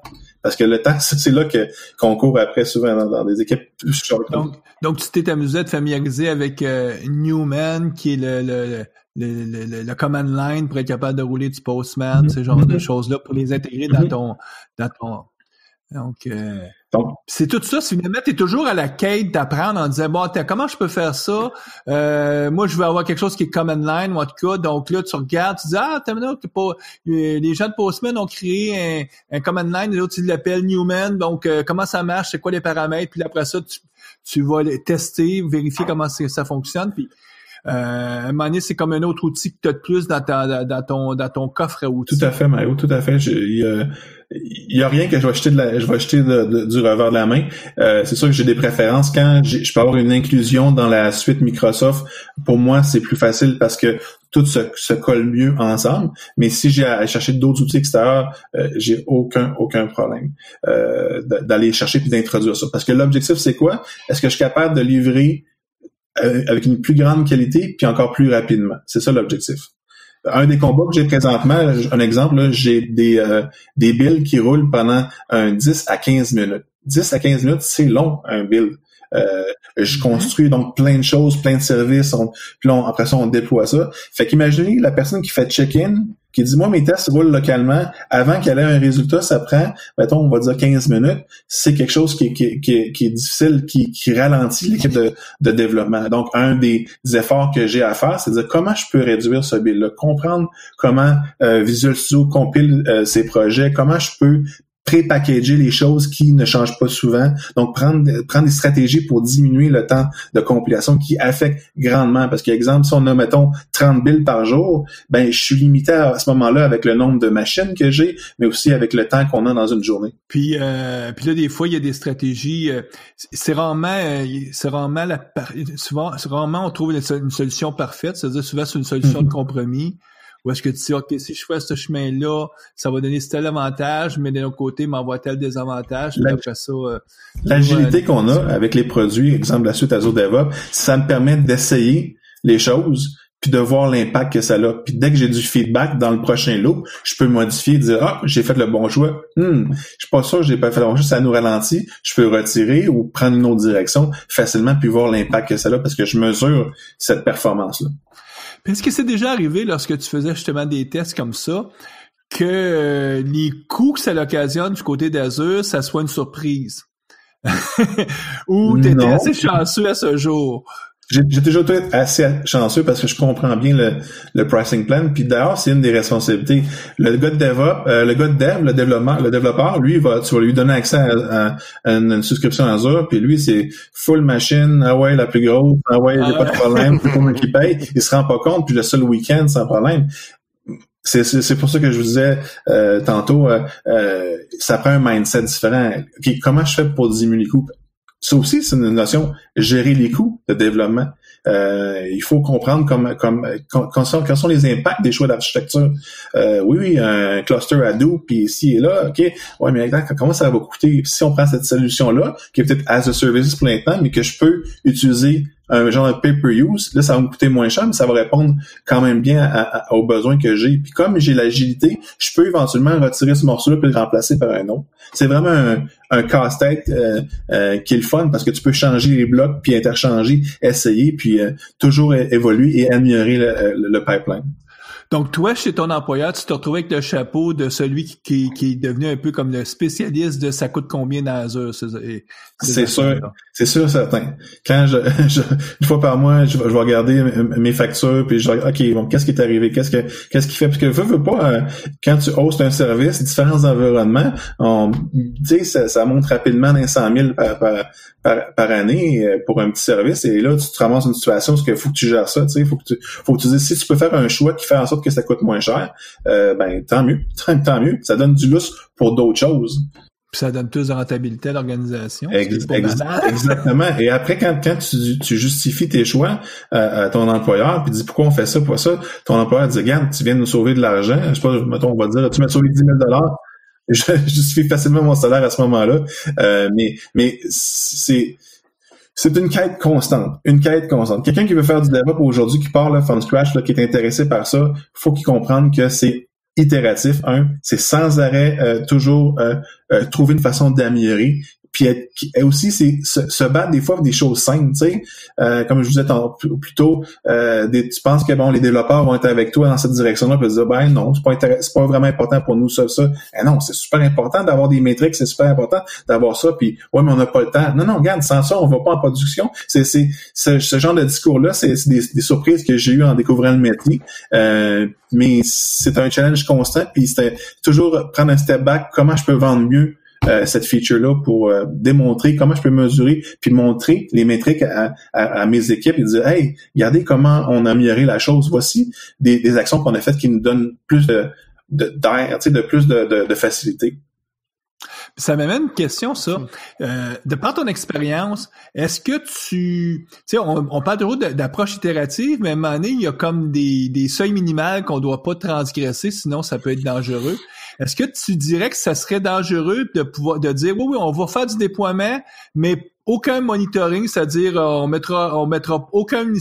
Parce que le temps, c'est là qu'on court après souvent dans des équipes plus short. Donc tu t'es amusé à te familiariser avec Newman, qui est le command line pour être capable de rouler du Postman, ce genre de choses-là, pour les intégrer dans ton donc c'est tout ça, si finalement t'es toujours à la quête d'apprendre en disant bon, comment je peux faire ça? Moi je veux avoir quelque chose qui est command line, en tout cas, donc là tu regardes, tu dis les gens de Postman ont créé un command line, l'autre ils l'appellent Newman, donc comment ça marche, c'est quoi les paramètres, puis après ça tu vas les tester, vérifier comment ça fonctionne, puis à un moment donné, c'est comme un autre outil que tu as de plus dans ton coffre à outils. Tout à fait, Mario, tout à fait. Il y a rien que je vais acheter du revers de la main. C'est sûr que j'ai des préférences. Quand je peux avoir une inclusion dans la suite Microsoft, pour moi, c'est plus facile parce que tout se colle mieux ensemble. Mais si j'ai à chercher d'autres outils extérieurs, j'ai aucun problème d'aller chercher puis d'introduire ça. Parce que l'objectif, c'est quoi? Est-ce que je suis capable de livrer avec une plus grande qualité puis encore plus rapidement? C'est ça l'objectif. Un des combats que j'ai présentement, un exemple, là, j'ai des builds qui roulent pendant 10 à 15 minutes. 10 à 15 minutes, c'est long, un build. Je construis donc plein de choses, plein de services, puis là, après ça, on déploie ça. Fait qu'imaginez la personne qui fait check-in, qui dit, moi, mes tests roulent localement, avant qu'elle ait un résultat, ça prend, mettons, on va dire 15 minutes. C'est quelque chose qui est difficile, qui ralentit l'équipe de développement. Donc, un des efforts que j'ai à faire, c'est de dire comment je peux réduire ce build-là, comprendre comment Visual Studio compile ses projets, comment je peux pré-packager les choses qui ne changent pas souvent. Donc, prendre des stratégies pour diminuer le temps de compilation qui affecte grandement. Parce qu'exemple, si on a, mettons, 30 builds par jour, ben, je suis limité à ce moment-là avec le nombre de machines que j'ai, mais aussi avec le temps qu'on a dans une journée. Puis là, des fois, il y a des stratégies. C'est rarement on trouve une solution parfaite. C'est-à-dire, souvent, c'est une solution de compromis. Ou est-ce que tu dis, OK, si je fais ce chemin-là, ça va donner tel avantage, mais de l'autre côté, il m'envoie tel désavantage. L'agilité qu'on a avec les produits, exemple la suite Azure DevOps, ça me permet d'essayer les choses puis de voir l'impact que ça a. Puis dès que j'ai du feedback dans le prochain loop, je peux modifier et dire, j'ai fait le bon choix. Je suis pas sûr, j'ai pas fait le bon choix, ça nous ralentit. Je peux retirer ou prendre une autre direction facilement puis voir l'impact que ça a parce que je mesure cette performance-là. Puis est-ce que c'est déjà arrivé lorsque tu faisais justement des tests comme ça que les coûts que ça l'occasionne du côté d'Azure, ça soit une surprise? Ou t'étais assez chanceux à ce jour? J'ai toujours été assez chanceux parce que je comprends bien le pricing plan. Puis d'ailleurs, c'est une des responsabilités. Le gars de DevOps, le gars de dev, le développeur, lui, tu vas lui donner accès à une souscription Azure. Puis lui, c'est full machine. Ah ouais, la plus grosse. Ah ouais, il n'y a pas de problème. C'est moi qui paye. Il se rend pas compte. Puis le seul week-end, sans problème. C'est pour ça que je vous disais tantôt, ça prend un mindset différent. Okay, comment je fais pour diminuer les coûts? Ça aussi, c'est une notion, gérer les coûts de développement. Il faut comprendre quels sont les impacts des choix d'architecture. Oui, un cluster Hadoop, puis ici et là, OK, ouais, mais comment ça va coûter? Si on prend cette solution-là, qui est peut-être as a service pour l'instant, mais que je peux utiliser un genre de pay-per-use, là, ça va me coûter moins cher, mais ça va répondre quand même bien aux besoins que j'ai. Puis comme j'ai l'agilité, je peux éventuellement retirer ce morceau-là puis le remplacer par un autre. C'est vraiment un casse-tête qui est le fun parce que tu peux changer les blocs puis interchanger, essayer, puis toujours évoluer et améliorer le pipeline. Donc, toi, chez ton employeur, tu te retrouves avec le chapeau de celui qui est devenu un peu comme le spécialiste de ça coûte combien dans Azure. C'est sûr, certain. Quand une fois par mois, je vais regarder mes factures, puis je vais OK, bon, qu'est-ce qui est arrivé? Qu'est-ce qui fait? Parce que veux pas, quand tu hostes un service, différents environnements, tu sais, ça monte rapidement dans 100 000 par année pour un petit service, et là, tu te ramasses une situation où il faut que tu gères ça, tu sais, faut que tu dises, si tu peux faire un choix qui fait en sorte que ça coûte moins cher, ben, tant mieux. Ça donne du lousse pour d'autres choses. Puis ça donne plus de rentabilité à l'organisation. Exactement. Et après, quand tu justifies tes choix à ton employeur, puis dis pourquoi on fait ça, pourquoi ça, ton employeur dit, regarde, tu viens de nous sauver de l'argent, je sais pas, mettons, on va dire, tu m'as sauvé 10 000 $, je justifie facilement mon salaire à ce moment-là. Mais c'est une quête constante. Quelqu'un qui veut faire du DevOps aujourd'hui, qui part là, from scratch, là, qui est intéressé par ça, faut qu'il comprenne que c'est itératif. C'est sans arrêt toujours trouver une façon d'améliorer. Puis aussi, c'est se battre des fois pour des choses simples, tu sais. Comme je vous disais plus tôt, tu penses que bon, les développeurs vont être avec toi dans cette direction-là, puis dire ben non, c'est pas vraiment important pour nous ça. Eh non, c'est super important d'avoir des métriques, c'est super important d'avoir ça. Puis ouais, mais on n'a pas le temps. Non, regarde, sans ça, on va pas en production. C'est ce genre de discours-là, c'est des surprises que j'ai eues en découvrant le métier. Mais c'est un challenge constant. Puis c'était toujours prendre un step back. Comment je peux vendre mieux cette feature-là pour démontrer comment je peux mesurer puis montrer les métriques à mes équipes et dire hey, regardez comment on a amélioré la chose. Voici des actions qu'on a faites qui nous donnent plus d'air, tu sais, de plus de facilité. Ça m'amène une question, ça. De par ton expérience, est-ce que tu sais, on parle toujours d'approche itérative, mais à un moment donné, il y a comme des seuils minimales qu'on doit pas transgresser, sinon ça peut être dangereux. Est-ce que tu dirais que ça serait dangereux de dire oui, on va faire du déploiement, mais aucun monitoring, c'est-à-dire on mettra aucune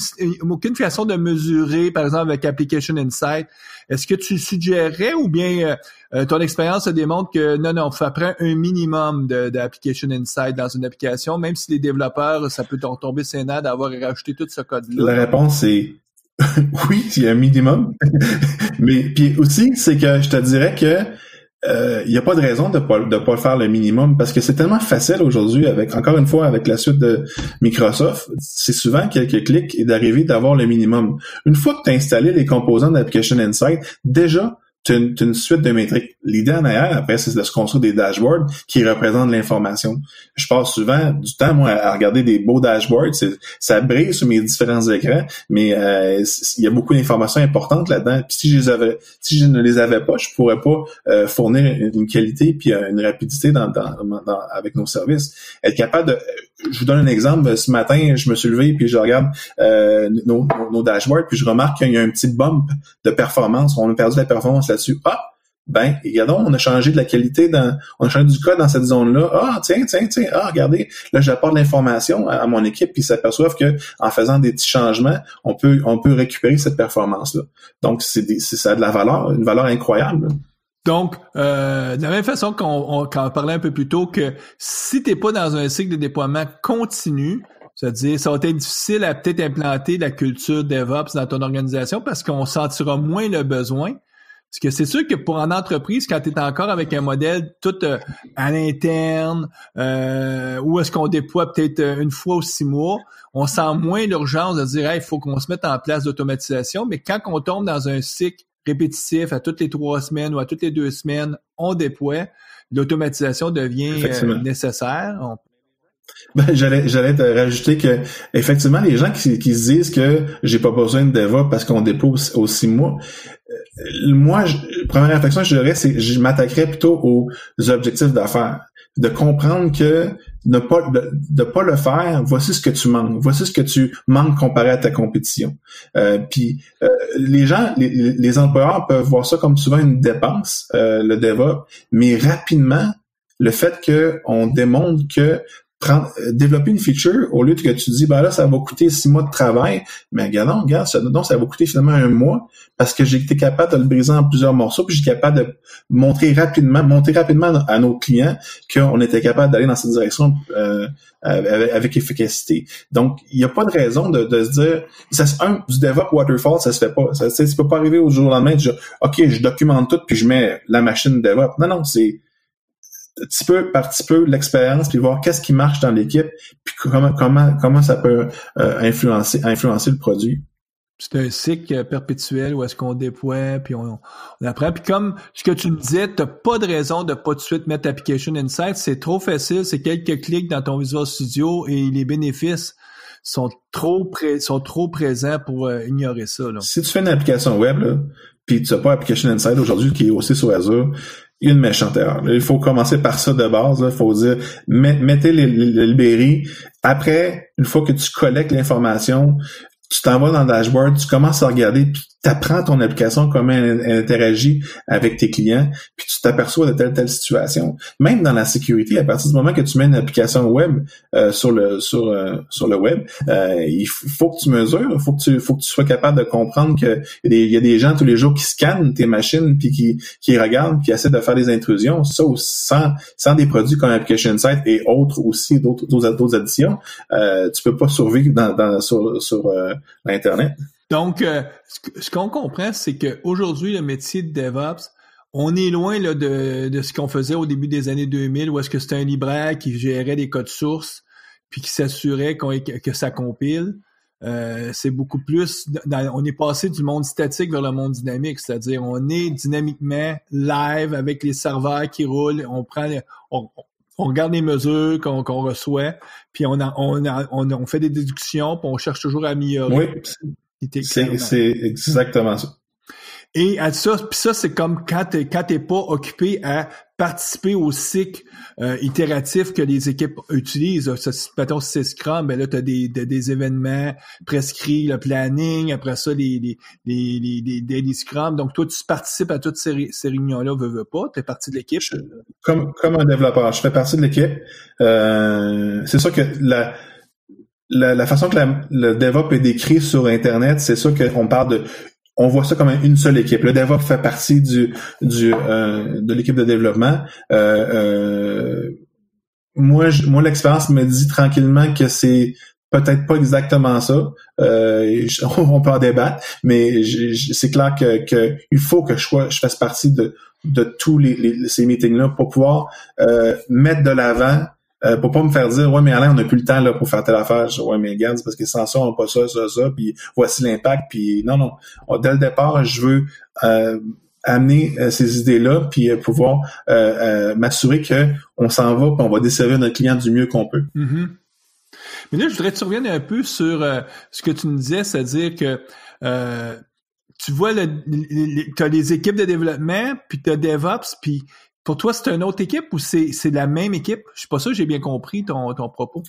façon de mesurer, par exemple avec Application Insight. Est-ce que tu suggérerais ou bien ton expérience démontre que non, ça prend un minimum d'Application Insight dans une application, même si les développeurs, ça peut tomber sénat d'avoir rajouté tout ce code-là? La réponse est oui, il y a un minimum. Mais puis aussi, c'est que je te dirais que il n'y a pas de raison de pas faire le minimum parce que c'est tellement facile aujourd'hui encore une fois, avec la suite de Microsoft, c'est souvent quelques clics et d'avoir le minimum. Une fois que tu as installé les composants d'Application Insight, déjà, tu as une suite de métriques. L'idée en arrière, après, c'est de se construire des dashboards qui représentent l'information. Je passe souvent du temps, moi, à regarder des beaux dashboards. Ça brille sur mes différents écrans, mais il y a beaucoup d'informations importantes là-dedans. Puis si je ne les avais pas, je pourrais pas fournir une qualité puis une rapidité avec nos services. Être capable de... Je vous donne un exemple. Ce matin, je me suis levé puis je regarde nos dashboards puis je remarque qu'il y a un petit bump de performance. On a perdu la performance là-dessus. Regardons, on a changé de la qualité on a changé du code dans cette zone-là. Tiens. Regardez, là, j'apporte l'information à mon équipe puis ils s'aperçoivent que en faisant des petits changements, on peut récupérer cette performance-là. Donc, ça a de la valeur, une valeur incroyable. Donc, de la même façon qu'on parlait un peu plus tôt que si t'es pas dans un cycle de déploiement continu, C'est-à-dire, ça va être difficile à peut-être implanter la culture DevOps dans ton organisation parce qu'on sentira moins le besoin. Parce que c'est sûr que pour une entreprise, quand tu es encore avec un modèle tout à l'interne, où est-ce qu'on déploie peut-être une fois ou 6 mois, on sent moins l'urgence de dire, il faut qu'on se mette en place d'automatisation. Mais quand on tombe dans un cycle répétitif à toutes les 3 semaines ou à toutes les 2 semaines, on déploie, l'automatisation devient nécessaire. J'allais te rajouter que effectivement les gens qui se disent que j'ai pas besoin de DevOps parce qu'on déploie aux 6 mois, moi première réflexion je dirais c'est je m'attaquerais plutôt aux objectifs d'affaires, de comprendre que de pas le faire, voici ce que tu manques, voici ce que tu manques comparé à ta compétition. Puis les gens, les employeurs peuvent voir ça comme souvent une dépense, le DevOps, mais rapidement le fait que on démontre que développer une feature, au lieu que tu dis, là, ça va coûter 6 mois de travail, mais regarde, ça va coûter finalement 1 mois, parce que j'ai été capable de le briser en plusieurs morceaux, puis j'ai été capable de montrer rapidement à nos clients qu'on était capable d'aller dans cette direction avec efficacité. Donc, il n'y a pas de raison de se dire, du DevOps waterfall, ça se fait pas. Ça peut pas arriver au jour au lendemain de dire, OK, je documente tout, puis je mets la machine DevOps. Non, c'est petit peu par petit peu l'expérience, puis voir qu'est-ce qui marche dans l'équipe, puis comment ça peut influencer le produit. C'est un cycle perpétuel où est-ce qu'on déploie, puis on apprend. Puis comme ce que tu me disais, t'as pas de raison de pas tout de suite mettre Application Insight. C'est trop facile, c'est quelques clics dans ton Visual Studio et les bénéfices sont trop présents pour ignorer ça. Là. Si tu fais une application web, là, puis tu n'as pas Application Insight aujourd'hui qui est aussi sur Azure, il y a une méchante erreur. Là, il faut commencer par ça de base. Il faut dire, mettez les librairies. Après, une fois que tu collectes l'information, tu t'en vas dans le dashboard, tu commences à regarder, puis tu apprends ton application, comment elle interagit avec tes clients, puis tu t'aperçois de telle situation. Même dans la sécurité, à partir du moment que tu mets une application web sur le web, il faut que tu mesures, il faut que tu sois capable de comprendre que il y a des gens tous les jours qui scannent tes machines puis qui regardent, qui essaient de faire des intrusions. Ça, sans des produits comme Application Insight et autres aussi, d'autres additions, tu peux pas survivre sur l'Internet. Donc, ce qu'on comprend, c'est qu'aujourd'hui, le métier de DevOps, on est loin là, de ce qu'on faisait au début des années 2000, où est-ce que c'était un libraire qui gérait les codes sources puis qui s'assurait que ça compile. C'est beaucoup plus... on est passé du monde statique vers le monde dynamique, c'est-à-dire on est dynamiquement live avec les serveurs qui roulent, on regarde les mesures qu'on reçoit, puis on fait des déductions, puis on cherche toujours à améliorer. Oui. C'est exactement ça. Et ça, c'est comme quand t'es pas occupé à participer au cycle itératif que les équipes utilisent. Mettons, si c'est Scrum, ben là, t'as des événements prescrits, le planning, après ça, les daily Scrum. Donc, toi, tu participes à toutes ces réunions-là, veux pas, t'es partie de l'équipe. Comme un développeur, je fais partie de l'équipe. C'est sûr que la façon que le DevOps est décrit sur Internet, c'est sûr qu'on parle on voit ça comme une seule équipe. Le DevOps fait partie de l'équipe de développement. Moi, l'expérience me dit tranquillement que c'est peut-être pas exactement ça. On peut en débattre, mais c'est clair que il faut que je fasse partie de tous ces meetings-là pour pouvoir mettre de l'avant. Pour pas me faire dire, ouais, mais Alain, on n'a plus le temps là pour faire telle affaire. Je dis, ouais, mais regarde, c'est parce que sans ça, on n'a pas ça, puis voici l'impact, puis non. Dès le départ, je veux amener ces idées-là, puis pouvoir m'assurer que on s'en va, puis on va desservir notre client du mieux qu'on peut. Mm-hmm. Mais là, je voudrais que tu reviennes un peu sur ce que tu me disais, c'est-à-dire que tu vois, tu as les équipes de développement, puis tu as DevOps, puis pour toi, c'est une autre équipe ou c'est la même équipe? Je suis pas sûr que j'ai bien compris ton propos.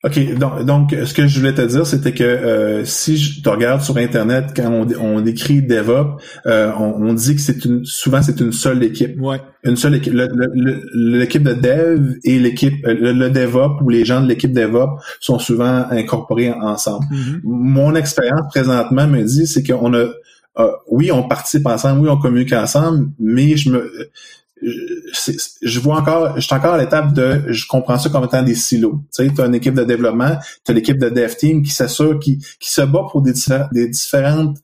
OK. Donc, ce que je voulais te dire, c'était que si tu regardes sur Internet, quand on écrit DevOps, on dit que souvent c'est une seule équipe. Ouais. Une seule équipe. L'équipe de Dev et l'équipe le DevOps ou les gens de l'équipe DevOps sont souvent incorporés ensemble. Mm-hmm. Mon expérience présentement me dit, c'est qu'on a oui, on participe ensemble, oui, on communique ensemble, mais je suis encore à l'étape de, je comprends ça comme étant des silos. Tu sais, t'as une équipe de développement, t'as l'équipe de dev team qui s'assure, qui se bat pour des différentes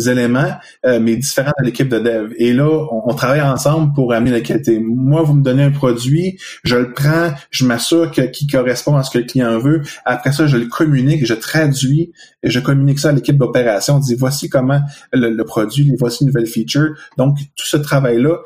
éléments, mais différents de l'équipe de dev. Et là, on travaille ensemble pour amener la qualité. Moi, vous me donnez un produit, je le prends, je m'assure qu'il correspond à ce que le client veut. Après ça, je le communique, je traduis et je communique ça à l'équipe d'opération. On dit, voici comment le produit, voici une nouvelle feature. Donc, tout ce travail-là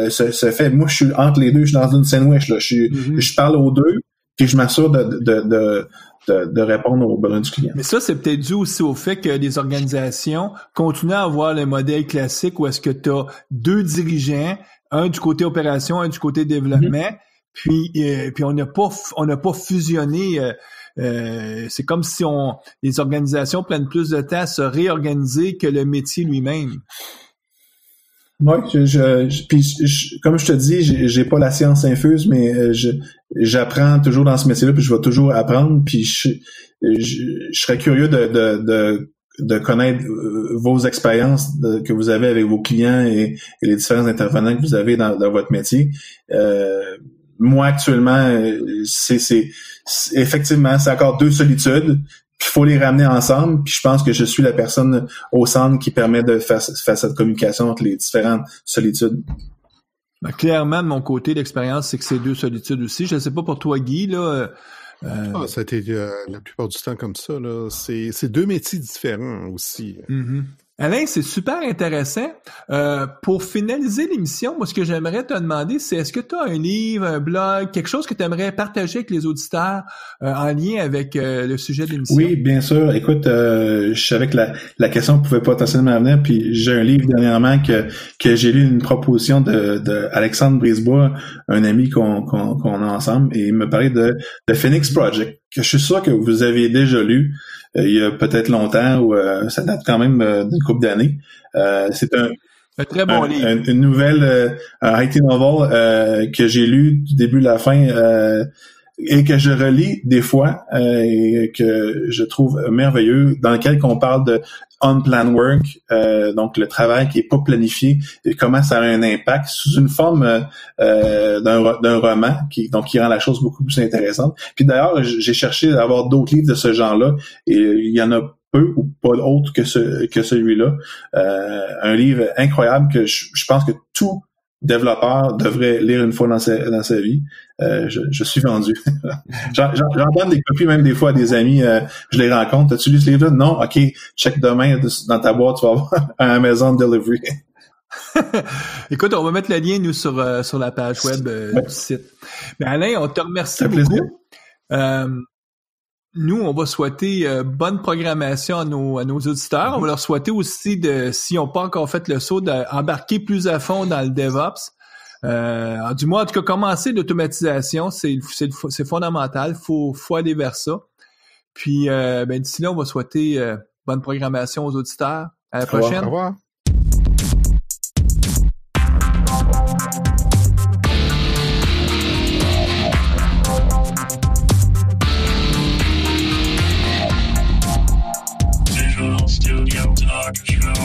se fait. Moi, je suis entre les deux, je suis dans une sandwich, là. Je parle aux deux, puis je m'assure de répondre aux besoins du client. Mais ça, c'est peut-être dû aussi au fait que les organisations continuent à avoir le modèle classique où est-ce que tu as deux dirigeants, un du côté opération, un du côté développement, puis on n'a pas fusionné. C'est comme si les organisations prennent plus de temps à se réorganiser que le métier lui-même. Oui, comme je te dis, j'ai pas la science infuse, mais j'apprends toujours dans ce métier-là, puis je vais toujours apprendre, puis je serais curieux de connaître vos expériences que vous avez avec vos clients et les différents intervenants que vous avez dans votre métier. Moi, actuellement, c'est effectivement, c'est encore deux solitudes. Il faut les ramener ensemble, puis je pense que je suis la personne au centre qui permet de faire cette communication entre les différentes solitudes. Ben, clairement, de mon côté, l'expérience, c'est que c'est deux solitudes aussi. Je ne sais pas pour toi, Guy, là. Ça a été la plupart du temps comme ça, là. C'est deux métiers différents aussi. Mm-hmm. Alain, c'est super intéressant. Pour finaliser l'émission, moi, ce que j'aimerais te demander, c'est est-ce que tu as un livre, un blog, quelque chose que tu aimerais partager avec les auditeurs en lien avec le sujet de l'émission? Oui, bien sûr. Écoute, je savais que la question pouvait potentiellement venir, puis j'ai un livre dernièrement que j'ai lu, une proposition de Alexandre Brisebois, un ami qu'on a ensemble, et il me parlait de Phoenix Project, que je suis sûr que vous avez déjà lu. Il y a peut-être longtemps, ou ça date quand même d'une couple d'années. C'est un très bon livre. Une nouvelle, un IT novel que j'ai lu du début à la fin et que je relis des fois et que je trouve merveilleux, dans lequel on parle de unplanned work, donc le travail qui est pas planifié et comment ça a un impact sous une forme d'un roman qui rend la chose beaucoup plus intéressante. Puis d'ailleurs, j'ai cherché à avoir d'autres livres de ce genre-là et il y en a peu ou pas autres que celui-là. Un livre incroyable que je pense que tout développeur devrait lire une fois dans sa vie. Je suis vendu. J'en donne des copies même des fois à des amis. Je les rencontre. As-tu lu ce livre-là? Non? OK. Check demain dans ta boîte, tu vas avoir un Amazon Delivery. Écoute, on va mettre le lien, nous, sur la page web du site. Mais Alain, on te remercie beaucoup. Nous, on va souhaiter bonne programmation à nos auditeurs. On va leur souhaiter aussi s'ils n'ont pas encore fait le saut, d'embarquer plus à fond dans le DevOps. Du moins, en tout cas, commencer l'automatisation, c'est fondamental. Faut aller vers ça. Puis, d'ici là, on va souhaiter bonne programmation aux auditeurs. À la prochaine. Au revoir. Studio Talk Show.